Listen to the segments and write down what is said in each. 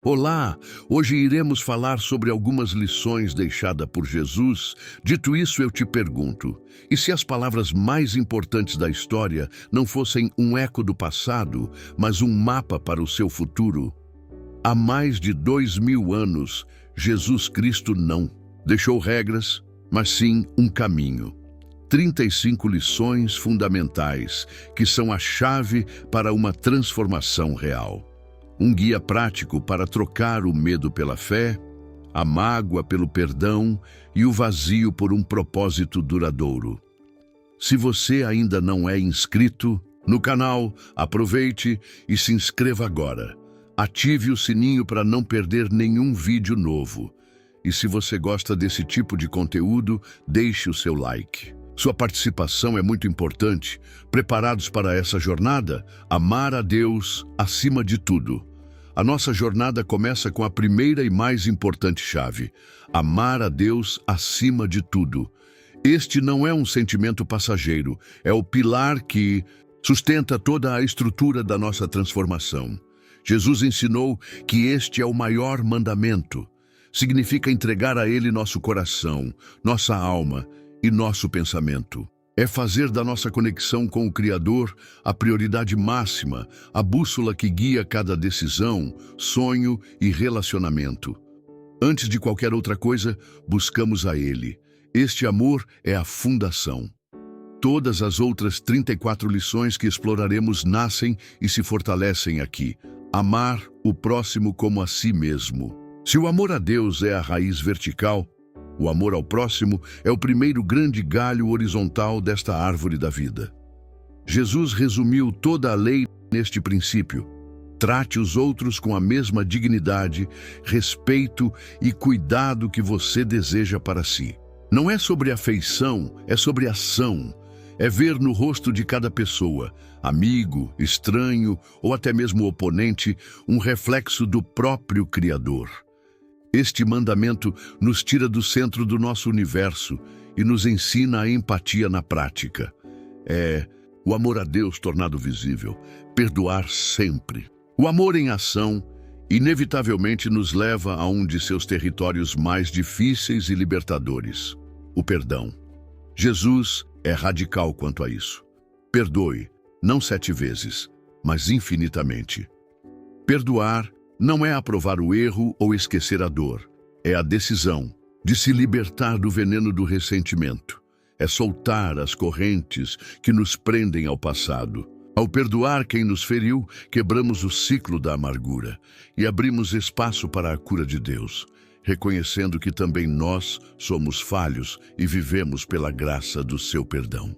Olá! Hoje iremos falar sobre algumas lições deixadas por Jesus. Dito isso, eu te pergunto: e se as palavras mais importantes da história não fossem um eco do passado, mas um mapa para o seu futuro? Há mais de 2000 anos, Jesus Cristo não deixou regras, mas sim um caminho. 35 lições fundamentais que são a chave para uma transformação real. Um guia prático para trocar o medo pela fé, a mágoa pelo perdão e o vazio por um propósito duradouro. Se você ainda não é inscrito no canal, aproveite e se inscreva agora. Ative o sininho para não perder nenhum vídeo novo. E se você gosta desse tipo de conteúdo, deixe o seu like. Sua participação é muito importante. Preparados para essa jornada? Amar a Deus acima de tudo. A nossa jornada começa com a primeira e mais importante chave: amar a Deus acima de tudo. Este não é um sentimento passageiro, é o pilar que sustenta toda a estrutura da nossa transformação. Jesus ensinou que este é o maior mandamento. Significa entregar a Ele nosso coração, nossa alma e nosso pensamento. É fazer da nossa conexão com o Criador a prioridade máxima, a bússola que guia cada decisão, sonho e relacionamento. Antes de qualquer outra coisa, buscamos a Ele. Este amor é a fundação. Todas as outras 34 lições que exploraremos nascem e se fortalecem aqui. Amar o próximo como a si mesmo. Se o amor a Deus é a raiz vertical, o amor ao próximo é o primeiro grande galho horizontal desta árvore da vida. Jesus resumiu toda a lei neste princípio: trate os outros com a mesma dignidade, respeito e cuidado que você deseja para si. Não é sobre afeição, é sobre ação. É ver no rosto de cada pessoa, amigo, estranho ou até mesmo oponente, um reflexo do próprio Criador. Este mandamento nos tira do centro do nosso universo e nos ensina a empatia na prática. É o amor a Deus tornado visível, perdoar sempre. O amor em ação, inevitavelmente, nos leva a um de seus territórios mais difíceis e libertadores: o perdão. Jesus é radical quanto a isso. Perdoe, não 7 vezes, mas infinitamente. Perdoar não é aprovar o erro ou esquecer a dor. É a decisão de se libertar do veneno do ressentimento. É soltar as correntes que nos prendem ao passado. Ao perdoar quem nos feriu, quebramos o ciclo da amargura e abrimos espaço para a cura de Deus, reconhecendo que também nós somos falhos e vivemos pela graça do seu perdão.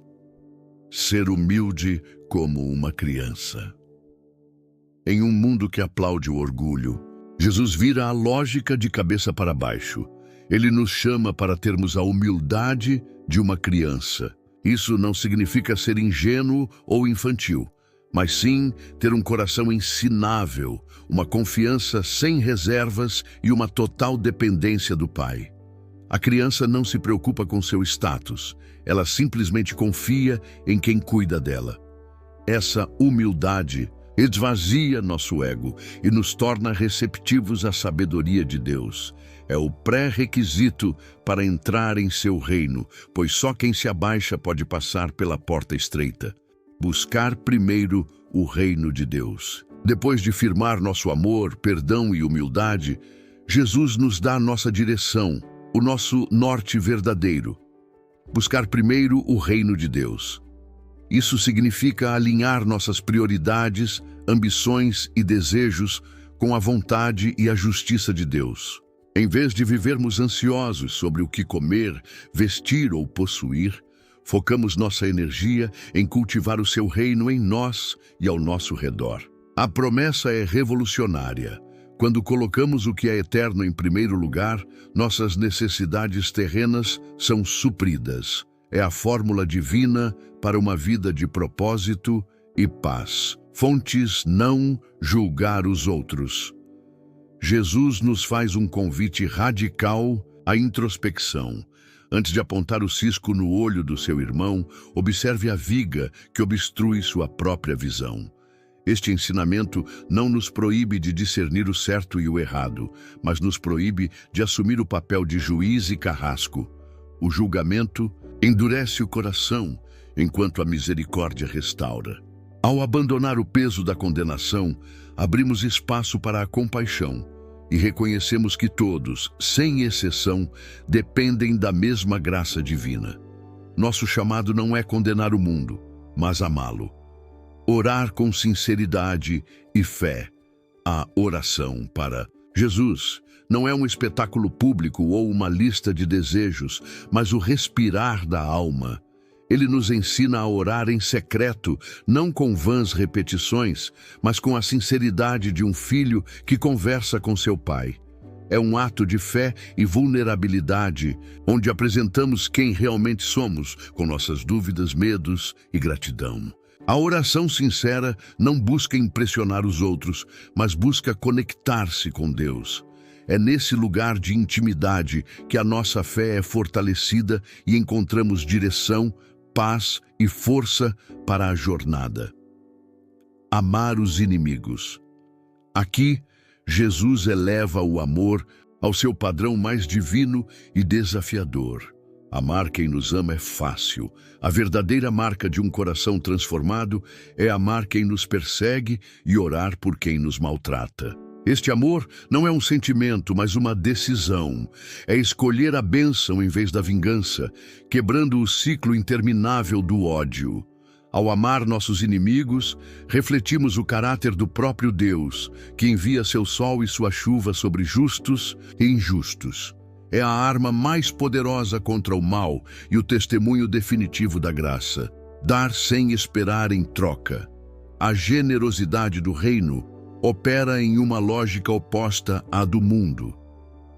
Ser humilde como uma criança. Em um mundo que aplaude o orgulho, Jesus vira a lógica de cabeça para baixo. Ele nos chama para termos a humildade de uma criança. Isso não significa ser ingênuo ou infantil, mas sim ter um coração ensinável, uma confiança sem reservas e uma total dependência do Pai. A criança não se preocupa com seu status, ela simplesmente confia em quem cuida dela. Essa humildade esvazia nosso ego e nos torna receptivos à sabedoria de Deus. É o pré-requisito para entrar em seu reino, pois só quem se abaixa pode passar pela porta estreita. Buscar primeiro o reino de Deus. Depois de firmar nosso amor, perdão e humildade, Jesus nos dá a nossa direção, o nosso norte verdadeiro. Buscar primeiro o reino de Deus. Isso significa alinhar nossas prioridades, ambições e desejos com a vontade e a justiça de Deus. Em vez de vivermos ansiosos sobre o que comer, vestir ou possuir, focamos nossa energia em cultivar o seu reino em nós e ao nosso redor. A promessa é revolucionária. Quando colocamos o que é eterno em primeiro lugar, nossas necessidades terrenas são supridas. É a fórmula divina para uma vida de propósito e paz. Fontes: não julgar os outros. Jesus nos faz um convite radical à introspecção. Antes de apontar o cisco no olho do seu irmão, observe a viga que obstrui sua própria visão. Este ensinamento não nos proíbe de discernir o certo e o errado, mas nos proíbe de assumir o papel de juiz e carrasco. O julgamento endurece o coração, enquanto a misericórdia restaura. Ao abandonar o peso da condenação, abrimos espaço para a compaixão e reconhecemos que todos, sem exceção, dependem da mesma graça divina. Nosso chamado não é condenar o mundo, mas amá-lo. Orar com sinceridade e fé. A oração para Jesus não é um espetáculo público ou uma lista de desejos, mas o respirar da alma. Ele nos ensina a orar em secreto, não com vãs repetições, mas com a sinceridade de um filho que conversa com seu pai. É um ato de fé e vulnerabilidade, onde apresentamos quem realmente somos, com nossas dúvidas, medos e gratidão. A oração sincera não busca impressionar os outros, mas busca conectar-se com Deus. É nesse lugar de intimidade que a nossa fé é fortalecida e encontramos direção, paz e força para a jornada. Amar os inimigos. Aqui, Jesus eleva o amor ao seu padrão mais divino e desafiador. Amar quem nos ama é fácil. A verdadeira marca de um coração transformado é amar quem nos persegue e orar por quem nos maltrata. Este amor não é um sentimento, mas uma decisão. É escolher a bênção em vez da vingança, quebrando o ciclo interminável do ódio. Ao amar nossos inimigos, refletimos o caráter do próprio Deus, que envia seu sol e sua chuva sobre justos e injustos. É a arma mais poderosa contra o mal e o testemunho definitivo da graça. Dar sem esperar em troca. A generosidade do reino opera em uma lógica oposta à do mundo.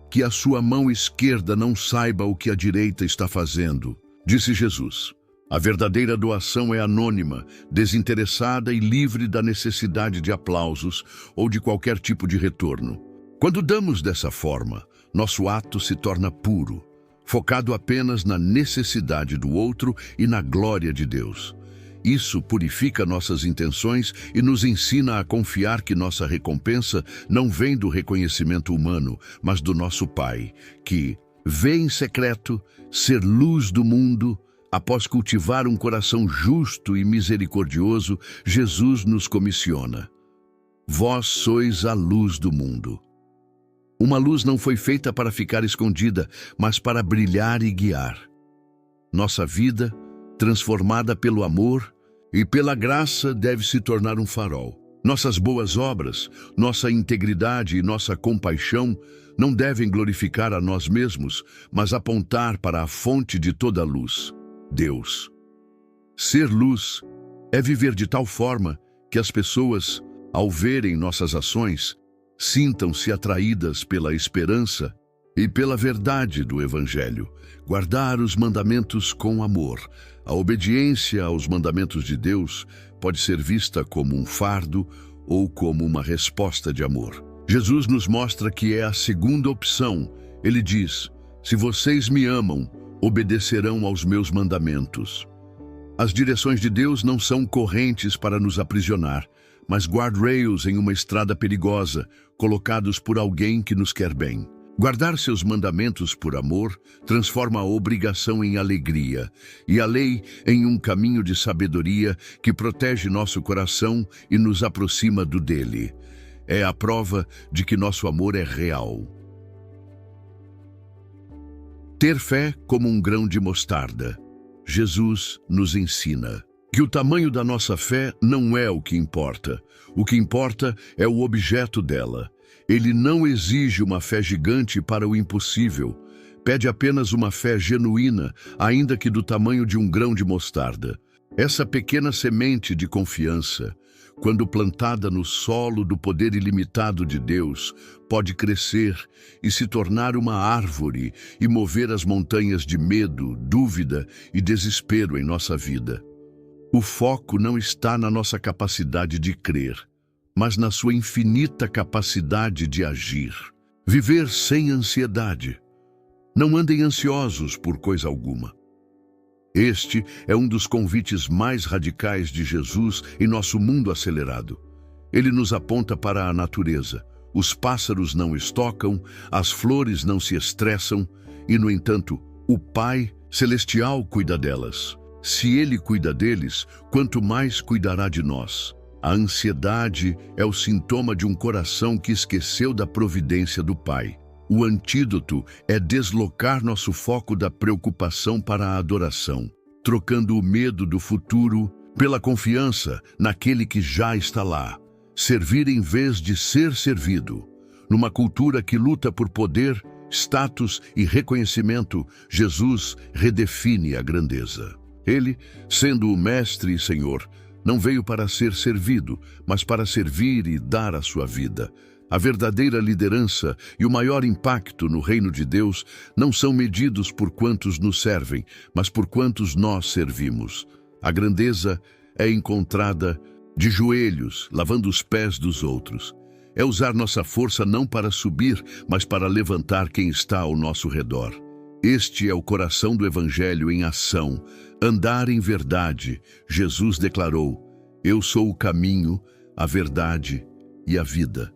Que a sua mão esquerda não saiba o que a direita está fazendo, disse Jesus. A verdadeira doação é anônima, desinteressada e livre da necessidade de aplausos ou de qualquer tipo de retorno. Quando damos dessa forma, nosso ato se torna puro, focado apenas na necessidade do outro e na glória de Deus. Isso purifica nossas intenções e nos ensina a confiar que nossa recompensa não vem do reconhecimento humano, mas do nosso Pai, que vê em secreto ser luz do mundo. Após cultivar um coração justo e misericordioso, Jesus nos comissiona. Vós sois a luz do mundo. Uma luz não foi feita para ficar escondida, mas para brilhar e guiar. Nossa vida, transformada pelo amor e pela graça, deve se tornar um farol. Nossas boas obras, nossa integridade e nossa compaixão não devem glorificar a nós mesmos, mas apontar para a fonte de toda a luz, Deus. Ser luz é viver de tal forma que as pessoas, ao verem nossas ações, sintam-se atraídas pela esperança e pela verdade do Evangelho. Guardar os mandamentos com amor. A obediência aos mandamentos de Deus pode ser vista como um fardo ou como uma resposta de amor. Jesus nos mostra que é a segunda opção. Ele diz: se vocês me amam, obedecerão aos meus mandamentos. As direções de Deus não são correntes para nos aprisionar, mas guardrails em uma estrada perigosa, colocados por alguém que nos quer bem. Guardar seus mandamentos por amor transforma a obrigação em alegria e a lei em um caminho de sabedoria que protege nosso coração e nos aproxima do dele. É a prova de que nosso amor é real. Ter fé como um grão de mostarda. Jesus nos ensina que o tamanho da nossa fé não é o que importa. O que importa é o objeto dela. Ele não exige uma fé gigante para o impossível. Pede apenas uma fé genuína, ainda que do tamanho de um grão de mostarda. Essa pequena semente de confiança, quando plantada no solo do poder ilimitado de Deus, pode crescer e se tornar uma árvore e mover as montanhas de medo, dúvida e desespero em nossa vida. O foco não está na nossa capacidade de crer, mas na sua infinita capacidade de agir. Viver sem ansiedade. Não andem ansiosos por coisa alguma. Este é um dos convites mais radicais de Jesus em nosso mundo acelerado. Ele nos aponta para a natureza. Os pássaros não estocam, as flores não se estressam e, no entanto, o Pai Celestial cuida delas. Se Ele cuida deles, quanto mais cuidará de nós. A ansiedade é o sintoma de um coração que esqueceu da providência do Pai. O antídoto é deslocar nosso foco da preocupação para a adoração, trocando o medo do futuro pela confiança naquele que já está lá. Servir em vez de ser servido. Numa cultura que luta por poder, status e reconhecimento, Jesus redefine a grandeza. Ele, sendo o Mestre e Senhor, não veio para ser servido, mas para servir e dar a sua vida. A verdadeira liderança e o maior impacto no reino de Deus não são medidos por quantos nos servem, mas por quantos nós servimos. A grandeza é encontrada de joelhos, lavando os pés dos outros. É usar nossa força não para subir, mas para levantar quem está ao nosso redor. Este é o coração do Evangelho em ação. Andar em verdade. Jesus declarou: eu sou o caminho, a verdade e a vida.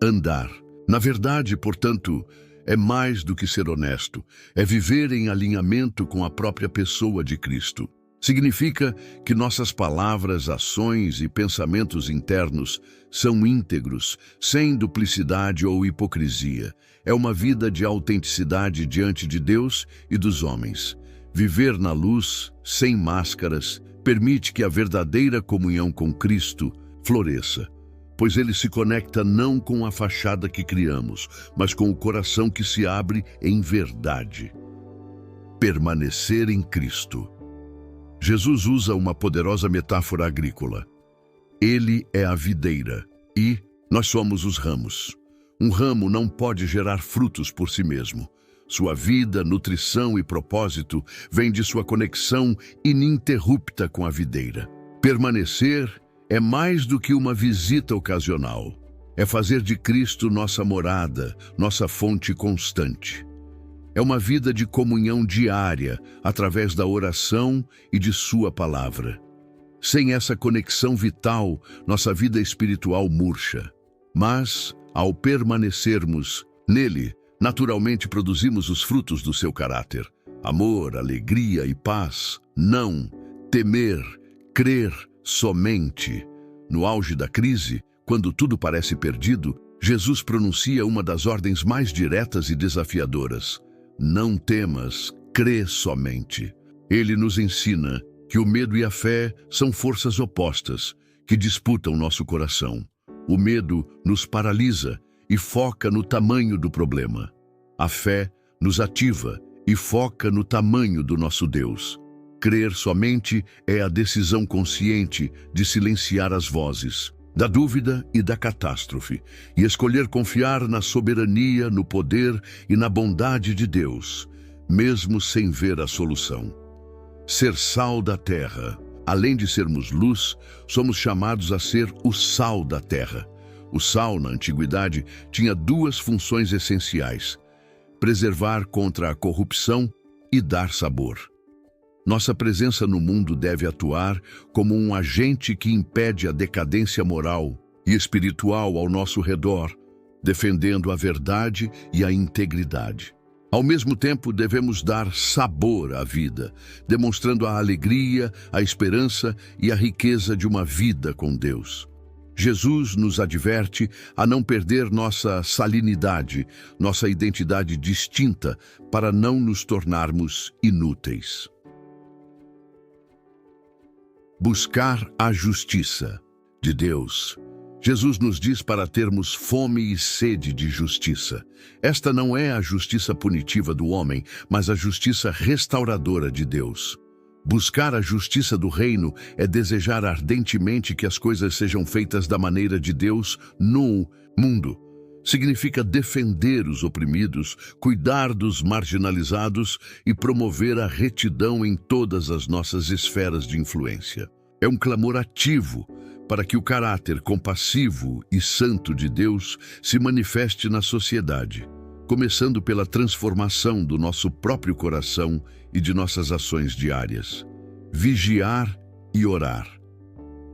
Andar. Na verdade, portanto, é mais do que ser honesto. É viver em alinhamento com a própria pessoa de Cristo. Significa que nossas palavras, ações e pensamentos internos são íntegros, sem duplicidade ou hipocrisia. É uma vida de autenticidade diante de Deus e dos homens. Viver na luz, sem máscaras, permite que a verdadeira comunhão com Cristo floresça, pois ele se conecta não com a fachada que criamos, mas com o coração que se abre em verdade. Permanecer em Cristo. Jesus usa uma poderosa metáfora agrícola. Ele é a videira e nós somos os ramos. Um ramo não pode gerar frutos por si mesmo. Sua vida, nutrição e propósito vêm de sua conexão ininterrupta com a videira. Permanecer é mais do que uma visita ocasional. É fazer de Cristo nossa morada, nossa fonte constante. É uma vida de comunhão diária, através da oração e de sua palavra. Sem essa conexão vital, nossa vida espiritual murcha. Mas, ao permanecermos nele, naturalmente produzimos os frutos do seu caráter. Amor, alegria e paz. Não, temer, crer somente. No auge da crise, quando tudo parece perdido, Jesus pronuncia uma das ordens mais diretas e desafiadoras. Não temas, crê somente. Ele nos ensina que o medo e a fé são forças opostas que disputam nosso coração. O medo nos paralisa e foca no tamanho do problema. A fé nos ativa e foca no tamanho do nosso Deus. Crer somente é a decisão consciente de silenciar as vozes da dúvida e da catástrofe, e escolher confiar na soberania, no poder e na bondade de Deus, mesmo sem ver a solução. Ser sal da terra. Além de sermos luz, somos chamados a ser o sal da terra. O sal, na antiguidade, tinha duas funções essenciais: preservar contra a corrupção e dar sabor. Nossa presença no mundo deve atuar como um agente que impede a decadência moral e espiritual ao nosso redor, defendendo a verdade e a integridade. Ao mesmo tempo, devemos dar sabor à vida, demonstrando a alegria, a esperança e a riqueza de uma vida com Deus. Jesus nos adverte a não perder nossa salinidade, nossa identidade distinta, para não nos tornarmos inúteis. Buscar a justiça de Deus. Jesus nos diz para termos fome e sede de justiça. Esta não é a justiça punitiva do homem, mas a justiça restauradora de Deus. Buscar a justiça do reino é desejar ardentemente que as coisas sejam feitas da maneira de Deus no mundo. Significa defender os oprimidos, cuidar dos marginalizados e promover a retidão em todas as nossas esferas de influência. É um clamor ativo para que o caráter compassivo e santo de Deus se manifeste na sociedade, começando pela transformação do nosso próprio coração e de nossas ações diárias. Vigiar e orar.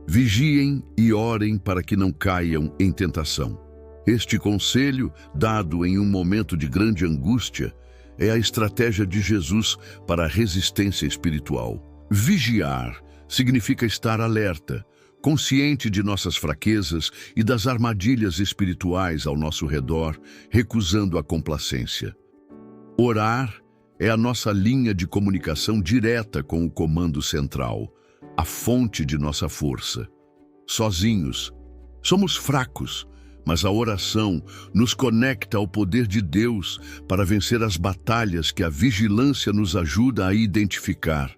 Vigiem e orem para que não caiam em tentação. Este conselho, dado em um momento de grande angústia, é a estratégia de Jesus para a resistência espiritual. Vigiar significa estar alerta, consciente de nossas fraquezas e das armadilhas espirituais ao nosso redor, recusando a complacência. Orar é a nossa linha de comunicação direta com o comando central, a fonte de nossa força. Sozinhos, somos fracos, mas a oração nos conecta ao poder de Deus para vencer as batalhas que a vigilância nos ajuda a identificar.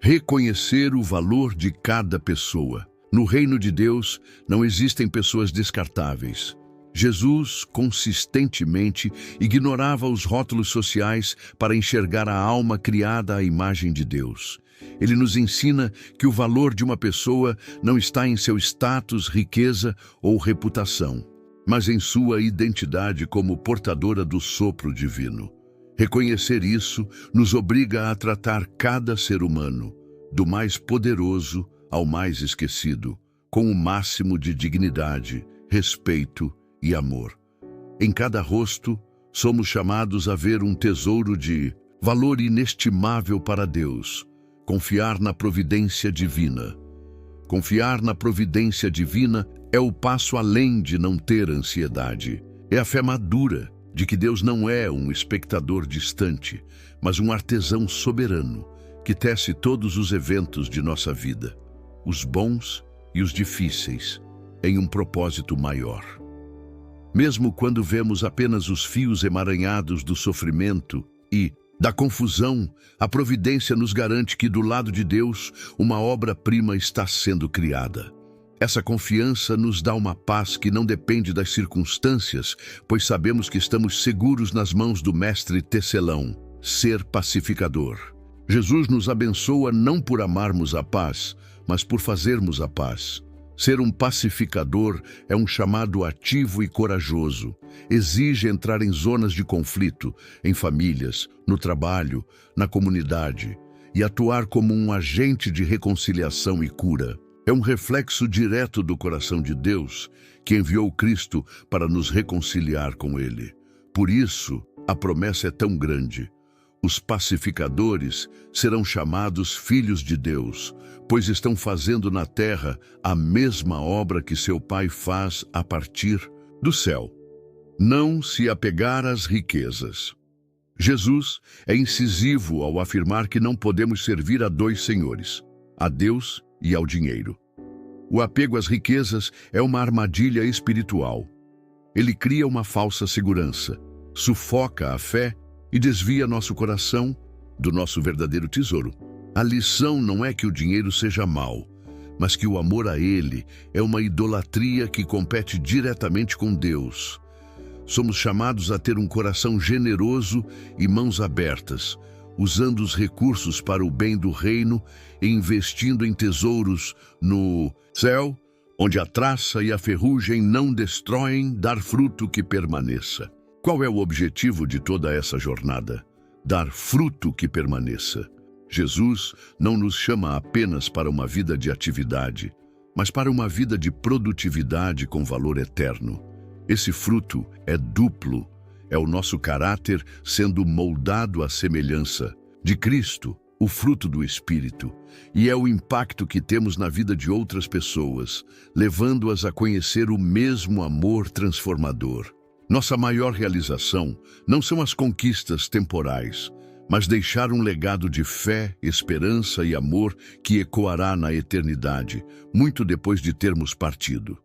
Reconhecer o valor de cada pessoa. No reino de Deus, não existem pessoas descartáveis. Jesus consistentemente ignorava os rótulos sociais para enxergar a alma criada à imagem de Deus. Ele nos ensina que o valor de uma pessoa não está em seu status, riqueza ou reputação, mas em sua identidade como portadora do sopro divino. Reconhecer isso nos obriga a tratar cada ser humano, do mais poderoso ao mais esquecido, com o máximo de dignidade, respeito e amor. Em cada rosto, somos chamados a ver um tesouro de valor inestimável para Deus. Confiar na providência divina. Confiar na providência divina é o passo além de não ter ansiedade. É a fé madura de que Deus não é um espectador distante, mas um artesão soberano que tece todos os eventos de nossa vida, os bons e os difíceis, em um propósito maior. Mesmo quando vemos apenas os fios emaranhados do sofrimento e da confusão, a providência nos garante que do lado de Deus, uma obra-prima está sendo criada. Essa confiança nos dá uma paz que não depende das circunstâncias, pois sabemos que estamos seguros nas mãos do Mestre Tecelão, ser pacificador. Jesus nos abençoa não por amarmos a paz, mas por fazermos a paz. Ser um pacificador é um chamado ativo e corajoso. Exige entrar em zonas de conflito, em famílias, no trabalho, na comunidade, e atuar como um agente de reconciliação e cura. É um reflexo direto do coração de Deus, que enviou Cristo para nos reconciliar com Ele. Por isso, a promessa é tão grande. Os pacificadores serão chamados filhos de Deus, pois estão fazendo na terra a mesma obra que seu Pai faz a partir do céu. Não se apegar às riquezas. Jesus é incisivo ao afirmar que não podemos servir a dois senhores, a Deus e ao dinheiro. O apego às riquezas é uma armadilha espiritual. Ele cria uma falsa segurança, sufoca a fé e desvia nosso coração do nosso verdadeiro tesouro. A lição não é que o dinheiro seja mau, mas que o amor a ele é uma idolatria que compete diretamente com Deus. Somos chamados a ter um coração generoso e mãos abertas, usando os recursos para o bem do reino e investindo em tesouros no céu, onde a traça e a ferrugem não destroem, dar fruto que permaneça. Qual é o objetivo de toda essa jornada? Dar fruto que permaneça. Jesus não nos chama apenas para uma vida de atividade, mas para uma vida de produtividade com valor eterno. Esse fruto é duplo, é o nosso caráter sendo moldado à semelhança de Cristo, o fruto do Espírito, e é o impacto que temos na vida de outras pessoas, levando-as a conhecer o mesmo amor transformador. Nossa maior realização não são as conquistas temporais, mas deixar um legado de fé, esperança e amor que ecoará na eternidade, muito depois de termos partido.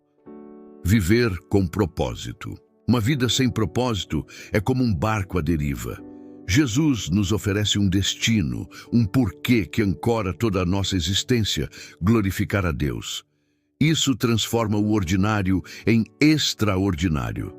Viver com propósito. Uma vida sem propósito é como um barco à deriva. Jesus nos oferece um destino, um porquê que ancora toda a nossa existência, glorificar a Deus. Isso transforma o ordinário em extraordinário.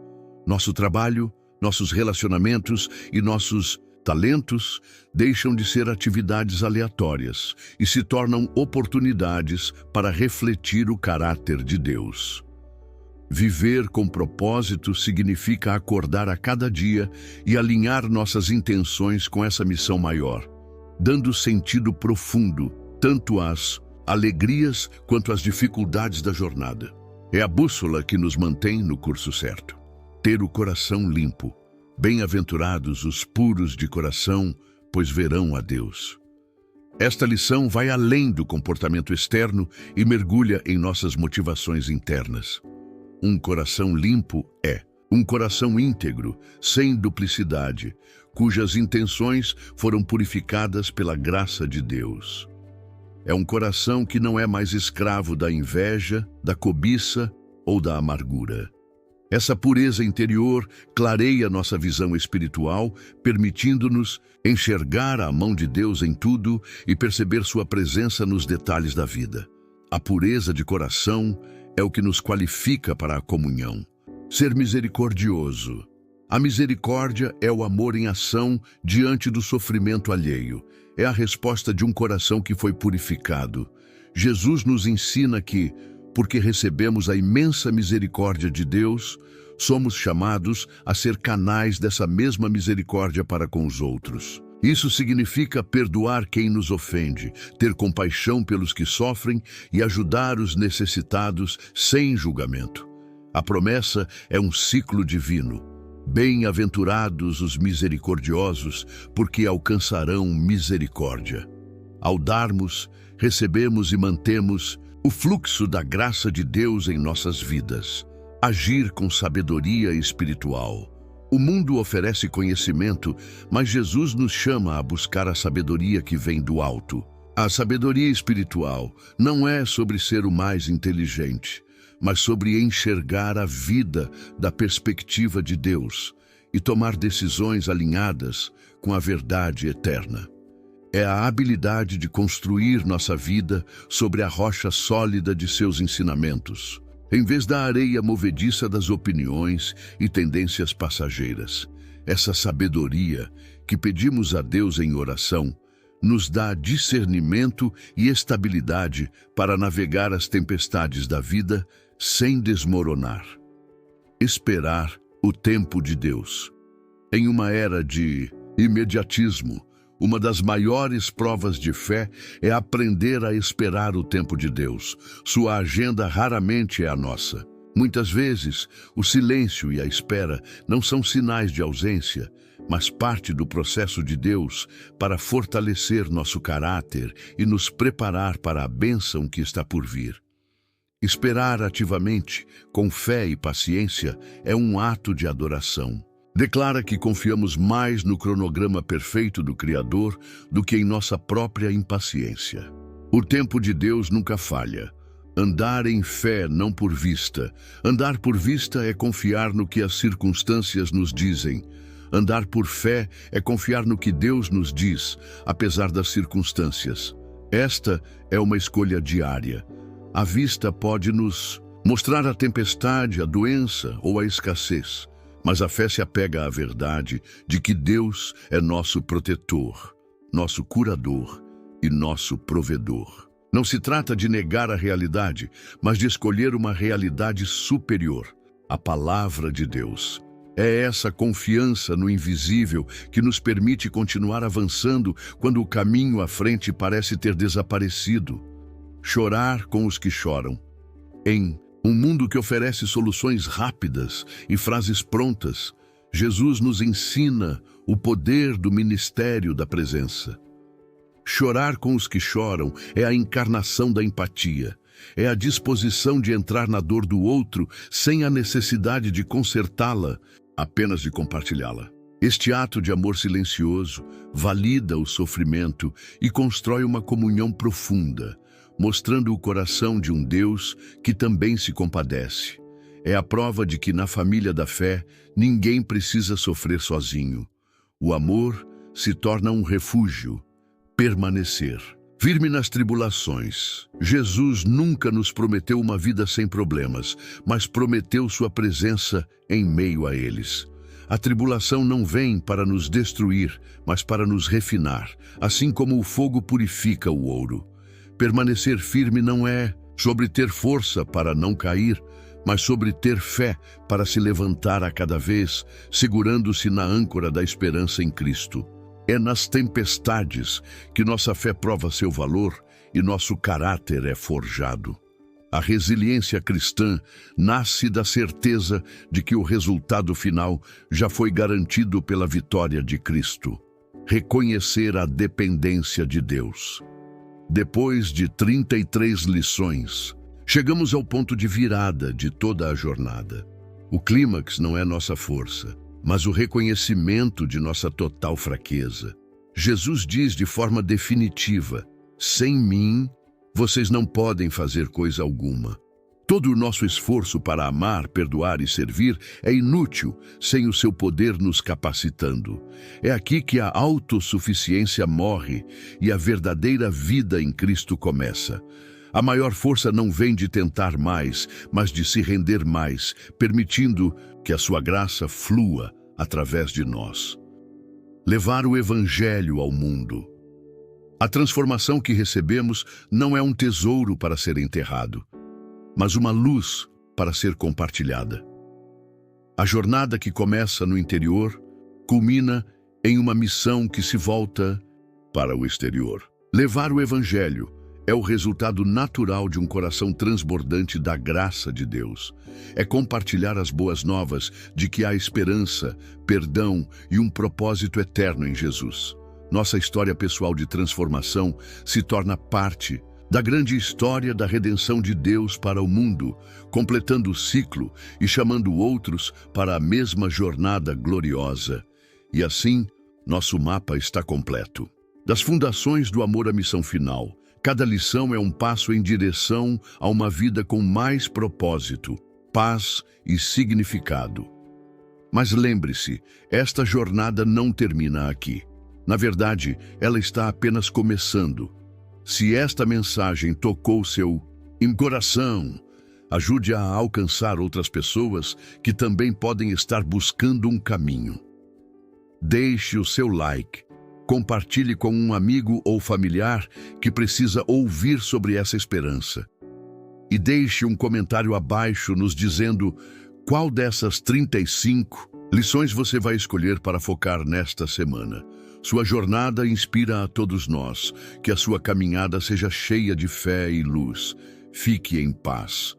Nosso trabalho, nossos relacionamentos e nossos talentos deixam de ser atividades aleatórias e se tornam oportunidades para refletir o caráter de Deus. Viver com propósito significa acordar a cada dia e alinhar nossas intenções com essa missão maior, dando sentido profundo tanto às alegrias quanto às dificuldades da jornada. É a bússola que nos mantém no curso certo. Ter o coração limpo. Bem-aventurados os puros de coração, pois verão a Deus. Esta lição vai além do comportamento externo e mergulha em nossas motivações internas. Um coração limpo é um coração íntegro, sem duplicidade, cujas intenções foram purificadas pela graça de Deus. É um coração que não é mais escravo da inveja, da cobiça ou da amargura. Essa pureza interior clareia nossa visão espiritual, permitindo-nos enxergar a mão de Deus em tudo e perceber sua presença nos detalhes da vida. A pureza de coração é o que nos qualifica para a comunhão. Ser misericordioso. A misericórdia é o amor em ação diante do sofrimento alheio. É a resposta de um coração que foi purificado. Jesus nos ensina que, porque recebemos a imensa misericórdia de Deus, somos chamados a ser canais dessa mesma misericórdia para com os outros. Isso significa perdoar quem nos ofende, ter compaixão pelos que sofrem e ajudar os necessitados sem julgamento. A promessa é um ciclo divino. Bem-aventurados os misericordiosos, porque alcançarão misericórdia. Ao darmos, recebemos e mantemos o fluxo da graça de Deus em nossas vidas. Agir com sabedoria espiritual. O mundo oferece conhecimento, mas Jesus nos chama a buscar a sabedoria que vem do alto. A sabedoria espiritual não é sobre ser o mais inteligente, mas sobre enxergar a vida da perspectiva de Deus e tomar decisões alinhadas com a verdade eterna. É a habilidade de construir nossa vida sobre a rocha sólida de seus ensinamentos, em vez da areia movediça das opiniões e tendências passageiras. Essa sabedoria que pedimos a Deus em oração nos dá discernimento e estabilidade para navegar as tempestades da vida sem desmoronar. Esperar o tempo de Deus. Em uma era de imediatismo, uma das maiores provas de fé é aprender a esperar o tempo de Deus. Sua agenda raramente é a nossa. Muitas vezes, o silêncio e a espera não são sinais de ausência, mas parte do processo de Deus para fortalecer nosso caráter e nos preparar para a bênção que está por vir. Esperar ativamente, com fé e paciência, é um ato de adoração. Declara que confiamos mais no cronograma perfeito do Criador do que em nossa própria impaciência. O tempo de Deus nunca falha. Andar em fé, não por vista. Andar por vista é confiar no que as circunstâncias nos dizem. Andar por fé é confiar no que Deus nos diz, apesar das circunstâncias. Esta é uma escolha diária. A vista pode nos mostrar a tempestade, a doença ou a escassez, mas a fé se apega à verdade de que Deus é nosso protetor, nosso curador e nosso provedor. Não se trata de negar a realidade, mas de escolher uma realidade superior, a palavra de Deus. É essa confiança no invisível que nos permite continuar avançando quando o caminho à frente parece ter desaparecido. Chorar com os que choram. Em um mundo que oferece soluções rápidas e frases prontas, Jesus nos ensina o poder do ministério da presença. Chorar com os que choram é a encarnação da empatia. É a disposição de entrar na dor do outro sem a necessidade de consertá-la, apenas de compartilhá-la. Este ato de amor silencioso valida o sofrimento e constrói uma comunhão profunda, mostrando o coração de um Deus que também se compadece. É a prova de que na família da fé ninguém precisa sofrer sozinho. O amor se torna um refúgio, permanecer. Firme nas tribulações. Jesus nunca nos prometeu uma vida sem problemas, mas prometeu sua presença em meio a eles. A tribulação não vem para nos destruir, mas para nos refinar, assim como o fogo purifica o ouro. Permanecer firme não é sobre ter força para não cair, mas sobre ter fé para se levantar a cada vez, segurando-se na âncora da esperança em Cristo. É nas tempestades que nossa fé prova seu valor e nosso caráter é forjado. A resiliência cristã nasce da certeza de que o resultado final já foi garantido pela vitória de Cristo. Reconhecer a dependência de Deus. Depois de 33 lições, chegamos ao ponto de virada de toda a jornada. O clímax não é nossa força, mas o reconhecimento de nossa total fraqueza. Jesus diz de forma definitiva: sem mim, vocês não podem fazer coisa alguma. Todo o nosso esforço para amar, perdoar e servir é inútil sem o seu poder nos capacitando. É aqui que a autossuficiência morre e a verdadeira vida em Cristo começa. A maior força não vem de tentar mais, mas de se render mais, permitindo que a sua graça flua através de nós. Levar o Evangelho ao mundo. A transformação que recebemos não é um tesouro para ser enterrado, mas uma luz para ser compartilhada. A jornada que começa no interior culmina em uma missão que se volta para o exterior. Levar o Evangelho é o resultado natural de um coração transbordante da graça de Deus. É compartilhar as boas novas de que há esperança, perdão e um propósito eterno em Jesus. Nossa história pessoal de transformação se torna parte da grande história da redenção de Deus para o mundo, completando o ciclo e chamando outros para a mesma jornada gloriosa. E assim, nosso mapa está completo. Das fundações do amor à missão final, cada lição é um passo em direção a uma vida com mais propósito, paz e significado. Mas lembre-se, esta jornada não termina aqui. Na verdade, ela está apenas começando. Se esta mensagem tocou seu coração, ajude a alcançar outras pessoas que também podem estar buscando um caminho. Deixe o seu like, compartilhe com um amigo ou familiar que precisa ouvir sobre essa esperança. E deixe um comentário abaixo nos dizendo qual dessas 35 lições você vai escolher para focar nesta semana. Sua jornada inspira a todos nós. Que a sua caminhada seja cheia de fé e luz. Fique em paz.